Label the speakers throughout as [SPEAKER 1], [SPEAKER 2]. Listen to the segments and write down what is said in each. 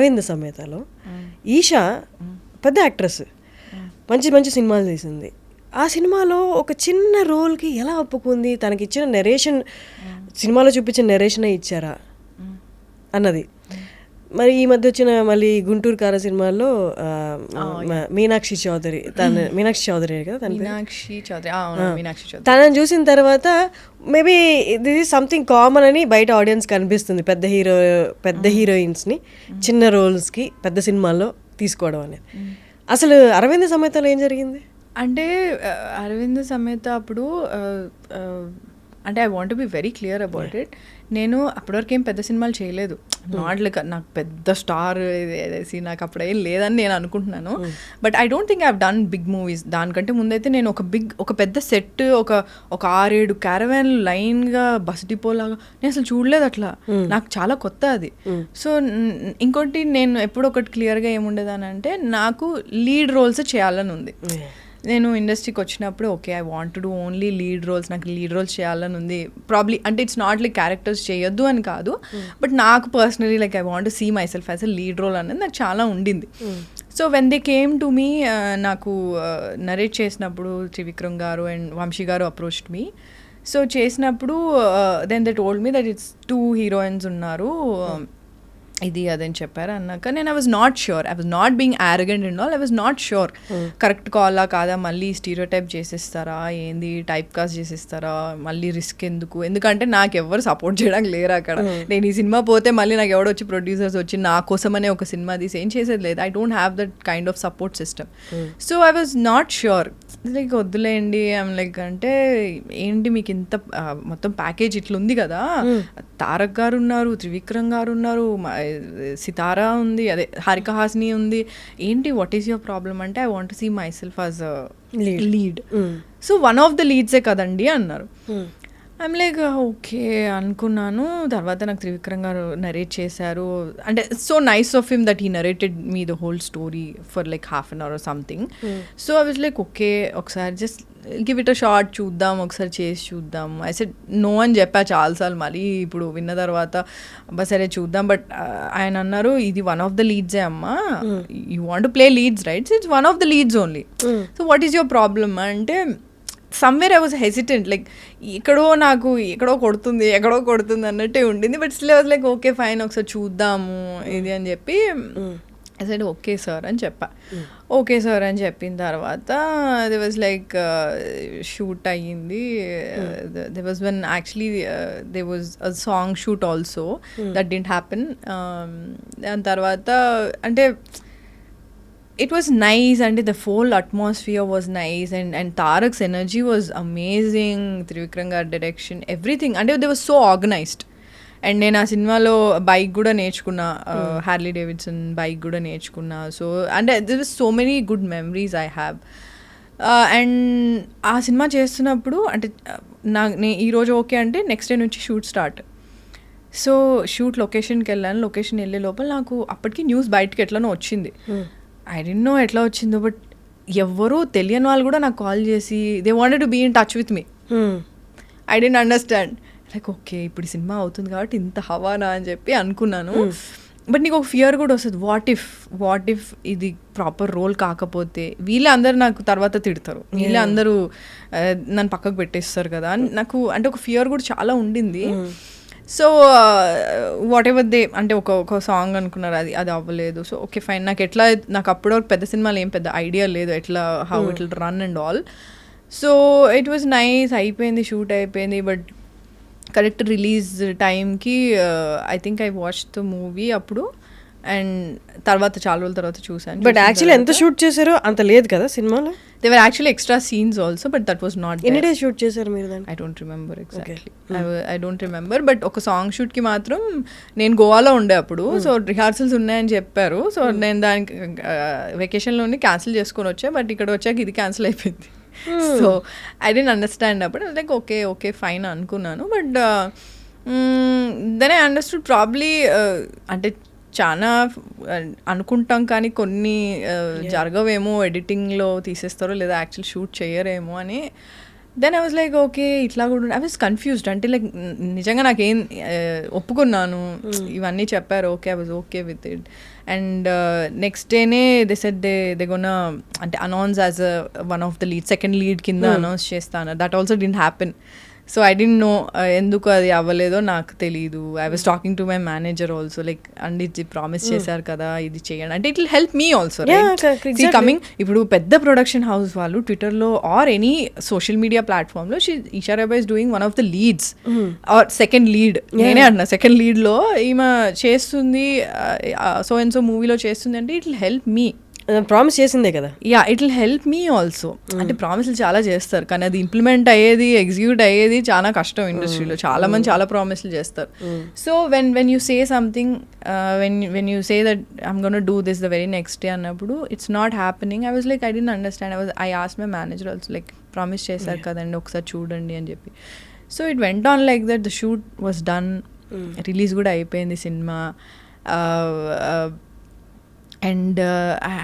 [SPEAKER 1] అరవింద సమేతలో ఈషా పెద్ద యాక్ట్రెస్, మంచి మంచి సినిమాలు తీసింది. ఆ సినిమాలో ఒక చిన్న రోల్కి ఎలా ఒప్పుకుంది? తనకి ఇచ్చిన నెరేషన్ సినిమాలో చూపించిన నెరేషనే ఇచ్చారా అన్నది. మరి ఈ మధ్య వచ్చిన మళ్ళీ గుంటూరు కార సినిమాల్లో మీనాక్షి చౌదరి కదా తనని చూసిన తర్వాత maybe this is something common అని బయట ఆడియన్స్ కనిపిస్తుంది. పెద్ద హీరోయిన్స్ని చిన్న రోల్స్కి పెద్ద సినిమాల్లో తీసుకోవడం అనేది. అసలు అరవింద సమేతలో ఏం జరిగింది
[SPEAKER 2] అంటే అరవింద సమేత అప్పుడు అంటే I want be very clear about it. నేను అప్పటివరకు ఏం పెద్ద సినిమాలు చేయలేదు. నాట్ లైక్ నాకు పెద్ద స్టార్ వేసి నాకు అప్పుడు ఏం లేదని నేను అనుకుంటున్నాను. But I don't think I have done big movies. దానికంటే ముందైతే నేను ఒక పెద్ద సెట్ ఒక 6-7 క్యారవాన్ లైన్గా బస్ డిపో లాగా నేను అసలు చూడలేదు. అట్లా నాకు చాలా కొత్త అది. సో ఇంకోటి నేను ఎప్పుడు ఒకటి క్లియర్గా ఏముండేదానంటే నాకు లీడ్ రోల్స్ చేయాలని ఉంది. నేను ఇండస్ట్రీకి వచ్చినప్పుడు okay I want to do only lead roles, నాకు లీడ్ రోల్స్ చేయాలని ఉంది. ప్రాబ్లీ అంటే ఇట్స్ నాట్ లైక్ క్యారెక్టర్స్ చేయొద్దు అని కాదు, బట్ నాకు personally like I want to see myself as a lead role అనేది నాకు చాలా ఉండింది. So when they came to me, నాకు నరేట్ చేసినప్పుడు Trivikram garu and Vamshi garu approached me. So చేసినప్పుడు then they told me that it's 2 heroines ఉన్నారు, ఇది అదని చెప్పారు. అన్నాక నేను I was not sure, I was not being arrogant and all, I was not sure correct కాలా కాదా, మళ్ళీ స్టీరియో టైప్ చేసేస్తారా ఏంది, టైప్ కాస్ట్ చేసేస్తారా, మళ్ళీ రిస్క్ ఎందుకు, ఎందుకంటే నాకు ఎవరు సపోర్ట్ చేయడానికి లేరు అక్కడ. నేను ఈ సినిమా పోతే మళ్ళీ నాకు ఎవడో వచ్చి ప్రొడ్యూసర్స్ వచ్చి నా కోసమనే ఒక సినిమా తీసి ఏం చేసేది లేదు. I don't have that kind of support system. So I was not sure, like వద్దులేండి. ఐమ్ లైక్ అంటే ఏంటి మీకు ఇంత మొత్తం ప్యాకేజ్ ఇట్లా ఉంది కదా, తారక్ గారు ఉన్నారు, త్రివిక్రమ్ గారు ఉన్నారు, సితారా ఉంది, అదే హారిక హాసిని ఉంది, ఏంటి వాట్ ఈస్ యువర్ ప్రాబ్లమ్ అంటే I want to see myself as a lead. So one of the లీడ్సే కదండి అన్నారు. ఐమ్ లైక్ ఓకే అనుకున్నాను. తర్వాత నాకు త్రివిక్రమ్ గారు నరేట్ చేశారు. అంటే so nice of him that he narrated me the whole story for like ½ an hour or something. So I was like okay ఒకసారి just give it a shot, చూద్దాం ఒకసారి చేసి చూద్దాం. ఐ సెడ్ నో అని చెప్పా చాలాసార్లు. మళ్ళీ ఇప్పుడు విన్న తర్వాత అబ్బా సరే చూద్దాం. బట్ ఆయన అన్నారు ఇది వన్ ఆఫ్ ద లీడ్సే అమ్మా, you want to play leads right, it's one of the leads only. So what is your problem అంటే somewhere I was hesitant, like ఎక్కడో కొడుతుంది అన్నట్టే ఉండింది. But still I was like okay fine ఒకసారి చూద్దాము ఇది అని చెప్పి ఐ సెడ్ ఓకే సార్ అని చెప్పా. ఓకే సార్ అని చెప్పిన తర్వాత దే వాజ్ లైక్ షూట్ అయ్యింది. They was when actually they was a song shoot also that didn't happen. దాని తర్వాత అంటే it was nice and the whole atmosphere was nice and Tarak's energy was amazing, Trivikram gar direction, everything, and they were so organized. And నేను ఆ సినిమాలో bike కూడా నేర్చుకున్నా, Harley Davidson bike కూడా నేర్చుకున్నా. సో అంటే there is so many good memories I have. And ఆ cinema చేస్తున్నప్పుడు అంటే ఈరోజు ఓకే అంటే నెక్స్ట్ డే నుంచి షూట్ స్టార్ట్. సో షూట్ లొకేషన్కి వెళ్ళాను. లొకేషన్ వెళ్ళే లోపల నాకు అప్పటికి న్యూస్ బయటకి ఎట్లనో వచ్చింది. ఐ డోంట్ నో ఎట్లా వచ్చిందో, బట్ ఎవరూ తెలియని వాళ్ళు కూడా నాకు కాల్ చేసి they wanted to be in touch with me. I don't understand, like okay ఇప్పుడు సినిమా అవుతుంది కాబట్టి ఇంత హవానా అని చెప్పి అనుకున్నాను. బట్ నీకు ఒక ఫియర్ కూడా వస్తుంది, వాట్ ఇఫ్ ఇది ప్రాపర్ రోల్ కాకపోతే వీళ్ళే అందరు నాకు తర్వాత తిడతారు, వీళ్ళే అందరూ నన్ను పక్కకు పెట్టేస్తారు కదా అని నాకు అంటే ఒక ఫియర్ కూడా చాలా ఉండింది. సో వాట్ ఎవర్ దే అంటే ఒక సాంగ్ అనుకున్నారు, అది అవ్వలేదు. సో ఓకే ఫైన్, నాకు అప్పుడు పెద్ద సినిమాలు ఏం పెద్ద ఐడియా లేదు ఎట్లా how it will run and all. So it was nice, అయిపోయింది షూట్ అయిపోయింది. బట్ కరెక్ట్ రిలీజ్ టైంకి I think I watch the movie అప్పుడు, అండ్ తర్వాత చాలా రోజుల తర్వాత చూసాను.
[SPEAKER 1] బట్ యాక్చువల్లీ ఎంత షూట్ చేశారో అంత లేదు కదా సినిమాలో.
[SPEAKER 2] They were actually extra scenes also, but that was not.
[SPEAKER 1] ఎన్ని డేస్ షూట్ చేశారు మీరు దాన్ని?
[SPEAKER 2] I don't remember exactly, I don't remember. But ఒక సాంగ్ షూట్కి మాత్రం నేను గోవాలో ఉండే అప్పుడు, సో రిహార్సల్స్ ఉన్నాయని చెప్పారు. సో నేను దానికి వెకేషన్లోని క్యాన్సిల్ చేసుకొని వచ్చా, బట్ ఇక్కడ వచ్చాక ఇది క్యాన్సిల్ అయిపోయింది. సో ఐ డోంట్ అండర్స్టాండ్ అప్పుడు, లైక్ ఓకే ఫైన్ అనుకున్నాను. But then I understood probably అంటే చాలా అనుకుంటాం కానీ కొన్ని జరగవేమో, ఎడిటింగ్లో తీసేస్తారో లేదా యాక్చువల్ షూట్ చేయరేమో అని. Then I was like okay ఇట్లా కూడా ఐ వాజ్ కన్ఫ్యూజ్డ్ అంటే లైక్ నిజంగా నాకేం ఒప్పుకున్నాను ఇవన్నీ చెప్పారు okay I was okay with it and next డేనే దే సెడ్ దే గోన అంటే announce as one of the lead second lead కింద అనౌన్స్ చేస్తాను that also didn't happen so I didn't know ఎందుకు అది అవ్వలేదో నాకు తెలీదు I was talking to my manager also like and ఇది ప్రామిస్ చేశారు కదా ఇది చేయండి అంటే it will help me also coming ఇప్పుడు పెద్ద ప్రొడక్షన్ హౌస్ వాళ్ళు ట్విట్టర్లో ఆర్ ఎనీ సోషల్ మీడియా ప్లాట్ఫామ్లో Eesha Rebba is doing one of the leads or second lead నేనే అంటున్నా సెకండ్ లీడ్లో ఈమె చేస్తుంది సో అండ్ సో మూవీలో చేస్తుంది అంటే it will help me
[SPEAKER 1] promise చేసిందే కదా
[SPEAKER 2] yeah it will help me also అంటే ప్రామిస్లు చాలా చేస్తారు కానీ అది ఇంప్లిమెంట్ అయ్యేది ఎగ్జిక్యూట్ అయ్యేది చాలా కష్టం ఇండస్ట్రీలో చాలా మంది చాలా ప్రామిస్లు చేస్తారు so when you say something when you say that I'm gonna do this the very next day అన్నప్పుడు it's not happening I was like I didn't understand I ask my manager also like promise చేశారు కదండి ఒకసారి చూడండి అని చెప్పి so it went on like that the shoot was done release కూడా అయిపోయింది సినిమా and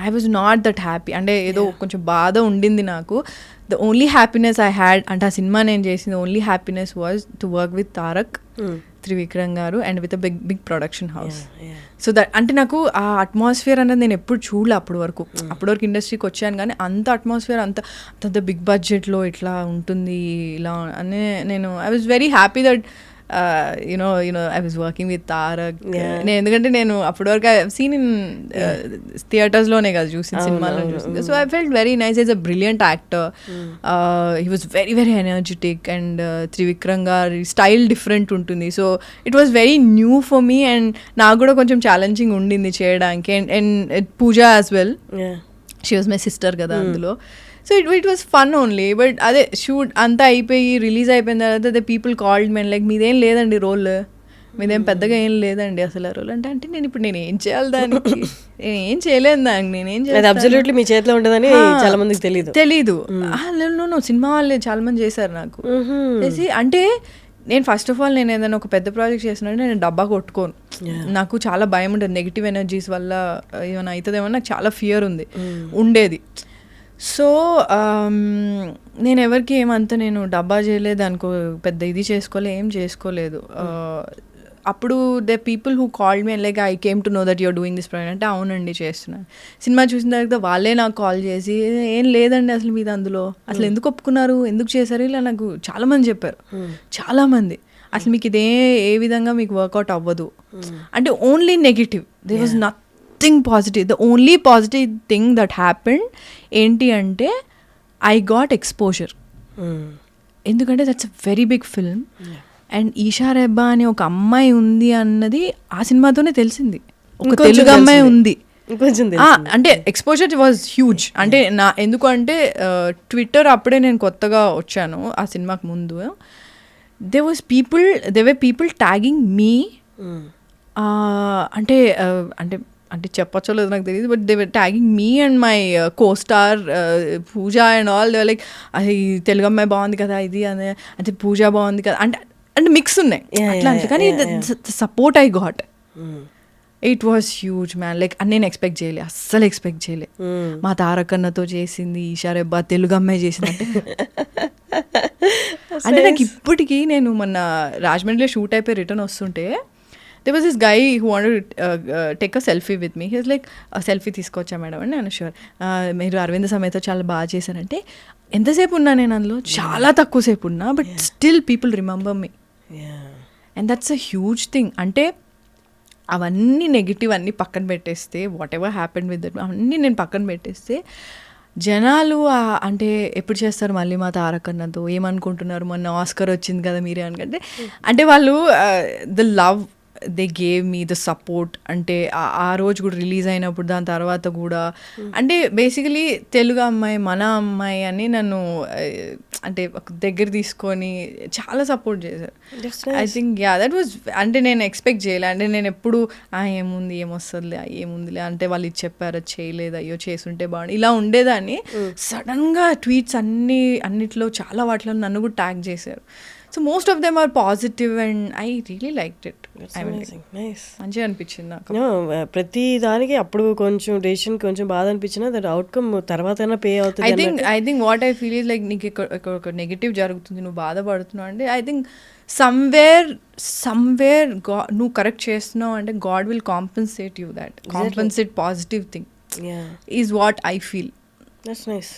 [SPEAKER 2] I was not that happy అంటే ఏదో కొంచెం బాధ ఉండింది నాకు the only happiness I had అంటే ఆ సినిమా నేను చేసింది only happiness was to work with Tarak Trivikram garu and with a big production house so that అంటే నాకు ఆ అట్మాస్ఫియర్ అనేది నేను ఎప్పుడు చూడలే అప్పటి వరకు ఇండస్ట్రీకి వచ్చాను కానీ అంత అట్మాస్ఫియర్ అంత బిగ్ బడ్జెట్లో ఇట్లా ఉంటుంది ఇలా అని నేను I was very happy that you know I was working with Tarak ఎందుకంటే నేను అప్పటి వరకు సీన్ ఇన్ థియేటర్స్లోనే కదా చూసిన సినిమాలో చూసింది so I felt very nice is a brilliant actor he was very very energetic and Trivikram గారి స్టైల్ డిఫరెంట్ ఉంటుంది so it was very new for me and నాకు కూడా కొంచెం ఛాలెంజింగ్ ఉండింది చేయడానికి and Pooja as well she was my sister కదా అందులో so it was fun only but అదే షూట్ అంతా అయిపోయి రిలీజ్ అయిపోయిన తర్వాత the people called men like మీదేం లేదండి రోల్ మీదేం పెద్దగా ఏం లేదండి అసలు ఆ రోల్ అంటే నేను ఏం చేయాలి దానికి నేను ఏం చేయలేదు దానికి నేనేం చేయాలి
[SPEAKER 1] అబ్సల్యూట్లీ మీ చేతిలో ఉంటుందని చాలా మందికి తెలీదు
[SPEAKER 2] సినిమా వాళ్ళే చాలా మంది చేశారు నాకు చేసి అంటే నేను ఫస్ట్ ఆఫ్ ఆల్ నేను ఏదైనా ఒక పెద్ద ప్రాజెక్ట్ చేసినట్టు నేను డబ్బా కొట్టుకోను నాకు చాలా భయం ఉంటుంది నెగిటివ్ ఎనర్జీస్ వల్ల ఏమైనా అవుతుందేమో నాకు చాలా ఫియర్ ఉండేది సో నేను ఎవరికి ఏమంతా నేను డబ్బా చేయలేదు అనుకో పెద్ద ఇది ఏం చేసుకోలేదు అప్పుడు the people who called me like I came to know that you're doing this project అంటే అవునండి చేస్తున్నాను సినిమా చూసిన తర్వాత వాళ్ళే నాకు కాల్ చేసి ఏం లేదండి అసలు మీద అందులో అసలు ఎందుకు ఒప్పుకున్నారు ఎందుకు చేశారు ఇలా నాకు చాలామంది చెప్పారు చాలామంది అసలు మీకు ఇదే ఏ విధంగా మీకు వర్కౌట్ అవ్వదు అంటే only negative they was nothing positive the only positive thing that happened ఏంటి అంటే ఐ గాట్ ఎక్స్పోజర్ ఎందుకంటే that's a very big film and Eesha Rebba అనే ఒక అమ్మాయి ఉంది అన్నది ఆ సినిమాతోనే తెలిసింది ఒక తెలుగు అమ్మాయి ఉంది అంటే ఎక్స్పోజర్ వాజ్ హ్యూజ్ అంటే ఎందుకంటే ట్విట్టర్ అప్పుడే నేను కొత్తగా వచ్చాను ఆ సినిమాకి ముందు they were people tagging me అంటే చెప్పచ్చో లేదు నాకు తెలియదు but they were tagging me and my co-star Pooja and all they like అది తెలుగు అమ్మాయి బాగుంది కదా ఇది అని అంటే పూజ బాగుంది కదా అంటే మిక్స్ ఉన్నాయి అట్లా అంటే కానీ support I got it was huge man like నేను అస్సలు ఎక్స్పెక్ట్ చేయలే మా తారక్ అన్నతో చేసింది ఈషా రెబ్బా తెలుగు అమ్మాయి చేసింది అంటే నాకు ఇప్పటికీ నేను మొన్న రాజమండ్రిలో షూట్ అయిపోయి రిటర్న్ వస్తుంటే there was this guy who wanted to take a selfie with me. He was like, selfie తీసుకొచ్చా మేడం అని నేను షూర్ మీరు అరవింద్ సమేత చాలా బాగా చేశారంటే ఎంతసేపు ఉన్నా నేను అందులో చాలా తక్కువ సేపు ఉన్నా but still people remember me and that's a huge thing అంటే అవన్నీ నెగిటివ్ అన్నీ పక్కన పెట్టేస్తే what ever happened with that అవన్నీ నేను పక్కన పెట్టేస్తే జనాలు అంటే ఎప్పుడు చేస్తారు మళ్ళీ మా తారక్ అన్నతో ఏమనుకుంటున్నారు మొన్న ఆస్కర్ వచ్చింది కదా మీరే అనుకుంటే అంటే వాళ్ళు the love they gave me the support అంటే ఆ రోజు కూడా రిలీజ్ అయినప్పుడు దాని తర్వాత కూడా అంటే బేసికలీ తెలుగు అమ్మాయి మన అమ్మాయి అని నన్ను అంటే దగ్గర తీసుకొని చాలా సపోర్ట్ చేశారు ఐ థింక్ దట్ వాజ్ అంటే నేను ఎక్స్పెక్ట్ చేయలే అంటే నేను ఎప్పుడు ఏముంది ఏమొస్తుందిలే ఏముందిలే అంటే వాళ్ళు ఇది చెప్పారు చేయలేదు అయ్యో చేసుంటే బాగుంది ఇలా ఉండేదాన్ని సడన్గా ట్వీట్స్ అన్నిట్లో చాలా వాటిలో నన్ను కూడా ట్యాగ్ చేశారు so most of them are positive and I really liked it
[SPEAKER 1] nice.
[SPEAKER 2] మంచిగా అనిపించింది నాకు.
[SPEAKER 1] ప్రతి దానికి అప్పుడు కొంచెం డెసిషన్ కొంచెం బాధ అనిపించినా దట్ అవుట్కమ్ తర్వాత పే అవుతుంది
[SPEAKER 2] I think what I feel is like నీకు ఇక్కడ ఒక నెగిటివ్ జరుగుతుంది, నువ్వు బాధపడుతున్నావు అంటే ఐ థింక్ సమ్వేర్ నువ్వు కరెక్ట్ చేస్తున్నావు అంటే God will compensate you, that compensate positive thing is what I feel.
[SPEAKER 1] That's nice.